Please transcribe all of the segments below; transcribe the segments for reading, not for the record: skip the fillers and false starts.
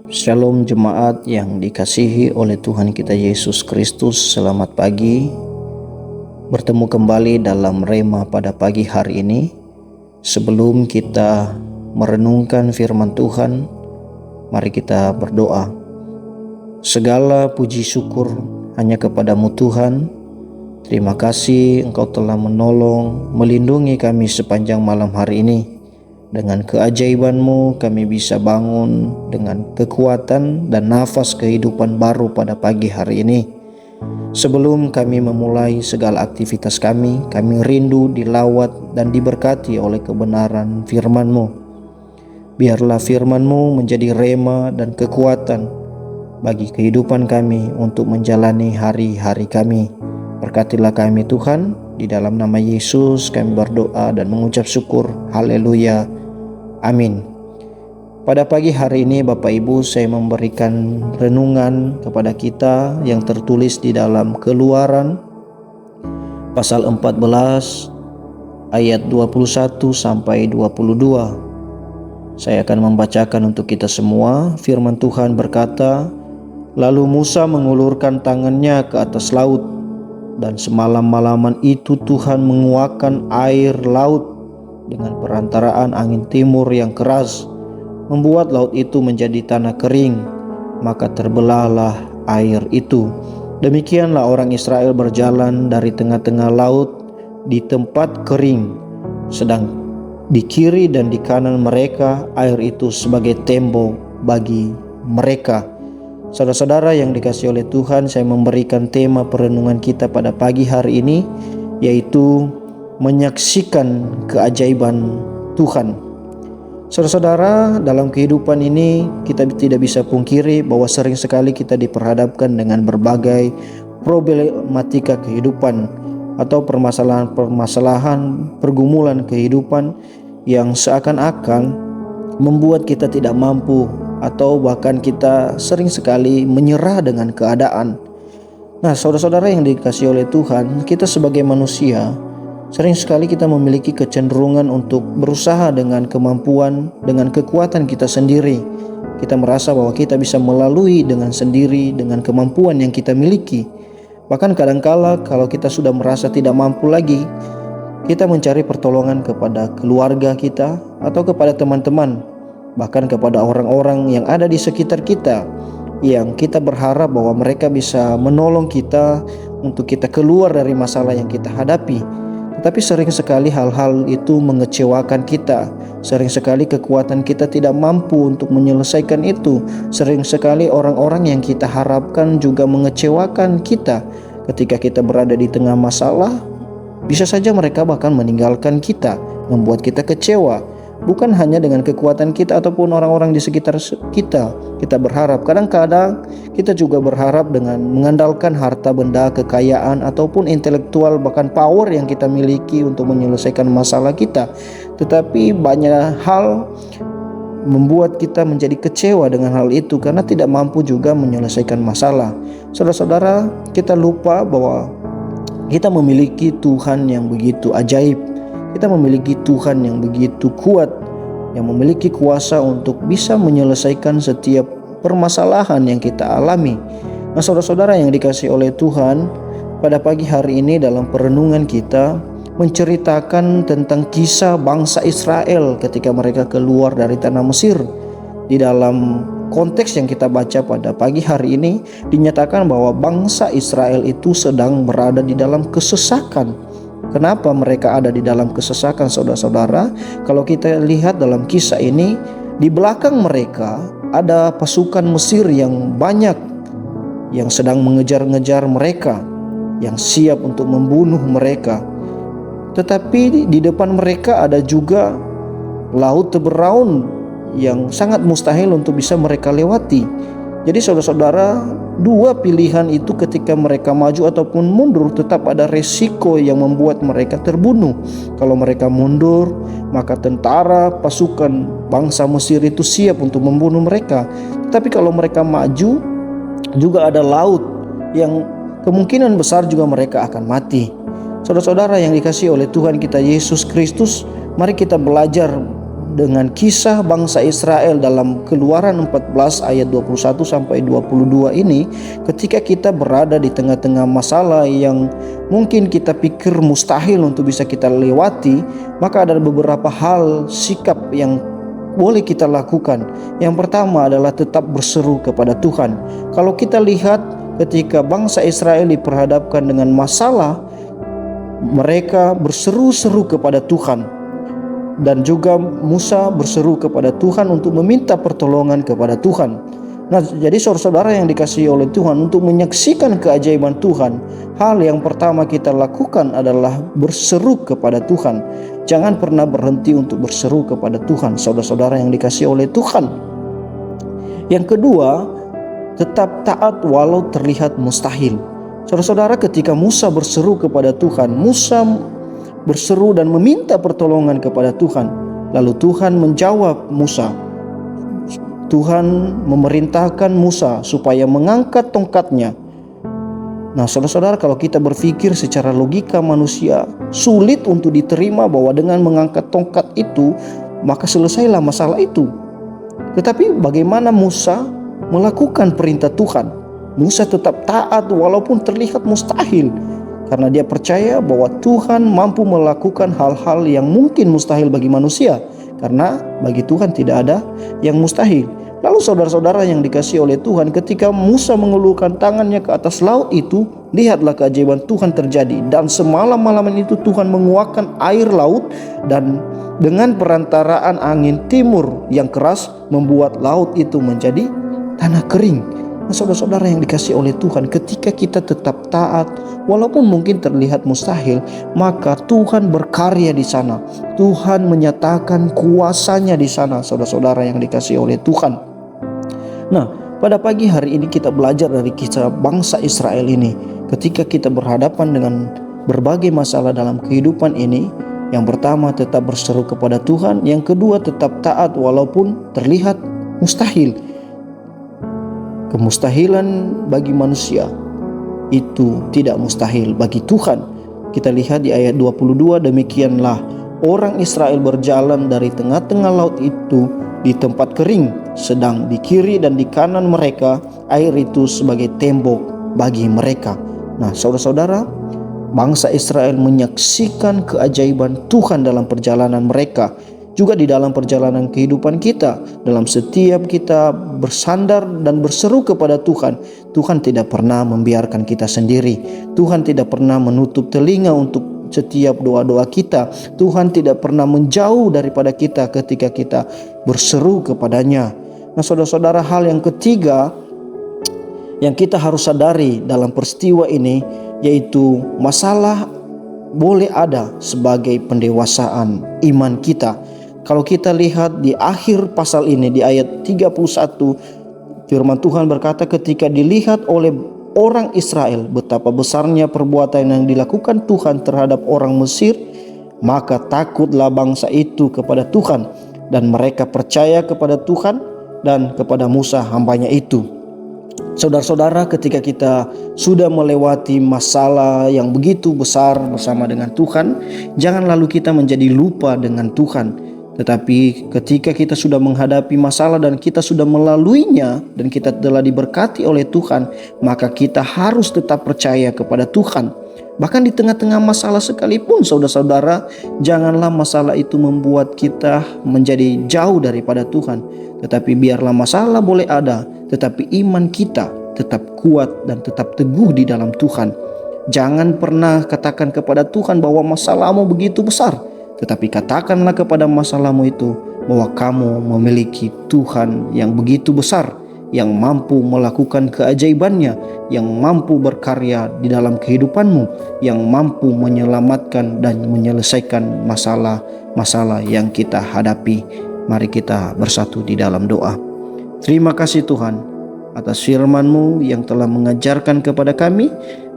Shalom jemaat yang dikasihi oleh Tuhan kita Yesus Kristus. Selamat pagi. Bertemu kembali dalam Rema pada pagi hari ini. Sebelum kita merenungkan firman Tuhan, mari kita berdoa. Segala puji syukur hanya kepadamu Tuhan. Terima kasih Engkau telah menolong, melindungi kami sepanjang malam hari ini. Dengan keajaiban-Mu kami bisa bangun dengan kekuatan dan nafas kehidupan baru pada pagi hari ini. Sebelum kami memulai segala aktivitas kami rindu dilawat dan diberkati oleh kebenaran firman-Mu. Biarlah firman-Mu menjadi rema dan kekuatan bagi kehidupan kami untuk menjalani hari-hari kami. Berkatilah kami Tuhan, di dalam nama Yesus kami berdoa dan mengucap syukur. Haleluya. Amin. Pada pagi hari ini Bapak Ibu, saya memberikan renungan kepada kita yang tertulis di dalam Keluaran pasal 14 ayat 21 sampai 22. Saya akan membacakan untuk kita semua. Firman Tuhan berkata, "Lalu Musa mengulurkan tangannya ke atas laut, dan semalam-malaman itu Tuhan menguakkan air laut dengan perantaraan angin timur yang keras, membuat laut itu menjadi tanah kering, maka terbelahlah air itu. Demikianlah orang Israel berjalan dari tengah-tengah laut di tempat kering, sedang di kiri dan di kanan mereka air itu sebagai tembok bagi mereka." Saudara-saudara yang dikasihi oleh Tuhan, saya memberikan tema perenungan kita pada pagi hari ini, yaitu menyaksikan keajaiban Tuhan. Saudara-saudara, dalam kehidupan ini kita tidak bisa pungkiri bahwa sering sekali kita diperhadapkan dengan berbagai problematika kehidupan atau permasalahan pergumulan kehidupan yang seakan-akan membuat kita tidak mampu, atau bahkan kita sering sekali menyerah dengan keadaan. Nah, saudara-saudara yang dikasihi oleh Tuhan, kita sebagai manusia sering sekali kita memiliki kecenderungan untuk berusaha dengan kemampuan, dengan kekuatan kita sendiri. Kita merasa bahwa kita bisa melalui dengan sendiri, dengan kemampuan yang kita miliki. Bahkan kadangkala kalau kita sudah merasa tidak mampu lagi, kita mencari pertolongan kepada keluarga kita atau kepada teman-teman, bahkan kepada orang-orang yang ada di sekitar kita, yang kita berharap bahwa mereka bisa menolong kita untuk kita keluar dari masalah yang kita hadapi. Tetapi sering sekali hal-hal itu mengecewakan kita. Sering sekali kekuatan kita tidak mampu untuk menyelesaikan itu. Sering sekali orang-orang yang kita harapkan juga mengecewakan kita. Ketika kita berada di tengah masalah, bisa saja mereka bahkan meninggalkan kita, membuat kita kecewa. Bukan hanya dengan kekuatan kita ataupun orang-orang di sekitar kita. Kita berharap, kadang-kadang kita juga berharap dengan mengandalkan harta benda, kekayaan, ataupun intelektual, bahkan power yang kita miliki untuk menyelesaikan masalah kita. Tetapi banyak hal membuat kita menjadi kecewa dengan hal itu karena tidak mampu juga menyelesaikan masalah. Saudara-saudara, kita lupa bahwa kita memiliki Tuhan yang begitu ajaib. Kita memiliki Tuhan yang begitu kuat, yang memiliki kuasa untuk bisa menyelesaikan setiap permasalahan yang kita alami. Nah, saudara-saudara yang dikasihi oleh Tuhan, pada pagi hari ini dalam perenungan kita menceritakan tentang kisah bangsa Israel ketika mereka keluar dari tanah Mesir. Di dalam konteks yang kita baca pada pagi hari ini dinyatakan bahwa bangsa Israel itu sedang berada di dalam kesesakan. Kenapa mereka ada di dalam kesesakan, saudara-saudara? Kalau kita lihat dalam kisah ini, di belakang mereka ada pasukan Mesir yang banyak yang sedang mengejar-ngejar mereka, yang siap untuk membunuh mereka. Tetapi di depan mereka ada juga laut terberaun yang sangat mustahil untuk bisa mereka lewati. Jadi saudara-saudara, dua pilihan itu ketika mereka maju ataupun mundur tetap ada resiko yang membuat mereka terbunuh. Kalau mereka mundur, maka tentara pasukan bangsa Mesir itu siap untuk membunuh mereka. Tetapi kalau mereka maju, juga ada laut yang kemungkinan besar juga mereka akan mati. Saudara-saudara yang dikasihi oleh Tuhan kita Yesus Kristus, mari kita belajar dengan kisah bangsa Israel dalam Keluaran 14 ayat 21 sampai 22 ini, ketika kita berada di tengah-tengah masalah yang mungkin kita pikir mustahil untuk bisa kita lewati, maka ada beberapa hal sikap yang boleh kita lakukan. Yang pertama adalah tetap berseru kepada Tuhan. Kalau kita lihat ketika bangsa Israel diperhadapkan dengan masalah, mereka berseru-seru kepada Tuhan, dan juga Musa berseru kepada Tuhan untuk meminta pertolongan kepada Tuhan. Nah, jadi saudara-saudara yang dikasihi oleh Tuhan, untuk menyaksikan keajaiban Tuhan, hal yang pertama kita lakukan adalah berseru kepada Tuhan. Jangan pernah berhenti untuk berseru kepada Tuhan, saudara-saudara yang dikasihi oleh Tuhan. Yang kedua, tetap taat walau terlihat mustahil. Saudara-saudara, ketika Musa berseru kepada Tuhan, Musa berseru dan meminta pertolongan kepada Tuhan. Lalu Tuhan menjawab Musa. Tuhan memerintahkan Musa supaya mengangkat tongkatnya. Nah, saudara-saudara, kalau kita berpikir secara logika manusia, sulit untuk diterima bahwa dengan mengangkat tongkat itu, maka selesailah masalah itu. Tetapi bagaimana Musa melakukan perintah Tuhan? Musa tetap taat walaupun terlihat mustahil, karena dia percaya bahwa Tuhan mampu melakukan hal-hal yang mungkin mustahil bagi manusia, karena bagi Tuhan tidak ada yang mustahil. Lalu saudara-saudara yang dikasihi oleh Tuhan, ketika Musa mengulurkan tangannya ke atas laut itu, lihatlah keajaiban Tuhan terjadi. Dan semalam-malaman itu Tuhan menguakkan air laut, dan dengan perantaraan angin timur yang keras membuat laut itu menjadi tanah kering. Nah, saudara-saudara yang dikasihi oleh Tuhan, ketika kita tetap taat walaupun mungkin terlihat mustahil, maka Tuhan berkarya di sana. Tuhan menyatakan kuasanya di sana, saudara-saudara yang dikasihi oleh Tuhan. Nah, pada pagi hari ini kita belajar dari kisah bangsa Israel ini. Ketika kita berhadapan dengan berbagai masalah dalam kehidupan ini, yang pertama tetap berseru kepada Tuhan, yang kedua tetap taat walaupun terlihat mustahil. Kemustahilan bagi manusia itu tidak mustahil bagi Tuhan. Kita lihat di ayat 22, demikianlah orang Israel berjalan dari tengah-tengah laut itu di tempat kering, sedang di kiri dan di kanan mereka air itu sebagai tembok bagi mereka. Nah, saudara-saudara, bangsa Israel menyaksikan keajaiban Tuhan dalam perjalanan mereka. Juga di dalam perjalanan kehidupan kita, dalam setiap kita bersandar dan berseru kepada Tuhan, Tuhan tidak pernah membiarkan kita sendiri. Tuhan tidak pernah menutup telinga untuk setiap doa-doa kita. Tuhan tidak pernah menjauh daripada kita ketika kita berseru kepadanya. Nah, saudara-saudara, hal yang ketiga yang kita harus sadari dalam peristiwa ini, yaitu masalah boleh ada sebagai pendewasaan iman kita. Kalau kita lihat di akhir pasal ini, di ayat 31, firman Tuhan berkata, ketika dilihat oleh orang Israel betapa besarnya perbuatan yang dilakukan Tuhan terhadap orang Mesir, maka takutlah bangsa itu kepada Tuhan, dan mereka percaya kepada Tuhan dan kepada Musa hambanya itu. Saudara-saudara, ketika kita sudah melewati masalah yang begitu besar bersama dengan Tuhan, jangan lalu kita menjadi lupa dengan Tuhan. Tetapi ketika kita sudah menghadapi masalah dan kita sudah melaluinya dan kita telah diberkati oleh Tuhan, maka kita harus tetap percaya kepada Tuhan. Bahkan di tengah-tengah masalah sekalipun, saudara-saudara, janganlah masalah itu membuat kita menjadi jauh daripada Tuhan. Tetapi biarlah masalah boleh ada, tetapi iman kita tetap kuat dan tetap teguh di dalam Tuhan. Jangan pernah katakan kepada Tuhan bahwa masalahmu begitu besar, tetapi katakanlah kepada masalahmu itu bahwa kamu memiliki Tuhan yang begitu besar, yang mampu melakukan keajaibannya, yang mampu berkarya di dalam kehidupanmu, yang mampu menyelamatkan dan menyelesaikan masalah-masalah yang kita hadapi. Mari kita bersatu di dalam doa. Terima kasih Tuhan atas firman-Mu yang telah mengajarkan kepada kami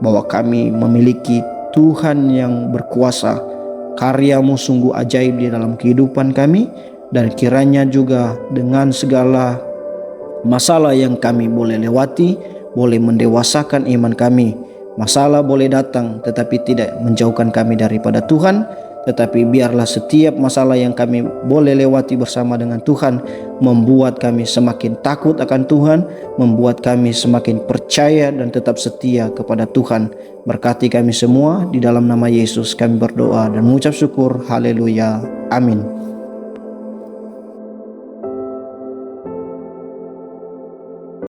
bahwa kami memiliki Tuhan yang berkuasa. Karya-Mu sungguh ajaib di dalam kehidupan kami, dan kiranya juga dengan segala masalah yang kami boleh lewati, boleh mendewasakan iman kami. Masalah boleh datang tetapi tidak menjauhkan kami daripada Tuhan, tetapi biarlah setiap masalah yang kami boleh lewati bersama dengan Tuhan membuat kami semakin takut akan Tuhan, membuat kami semakin percaya dan tetap setia kepada Tuhan. Berkati kami semua, di dalam nama Yesus kami berdoa dan mengucap syukur. Haleluya. Amin.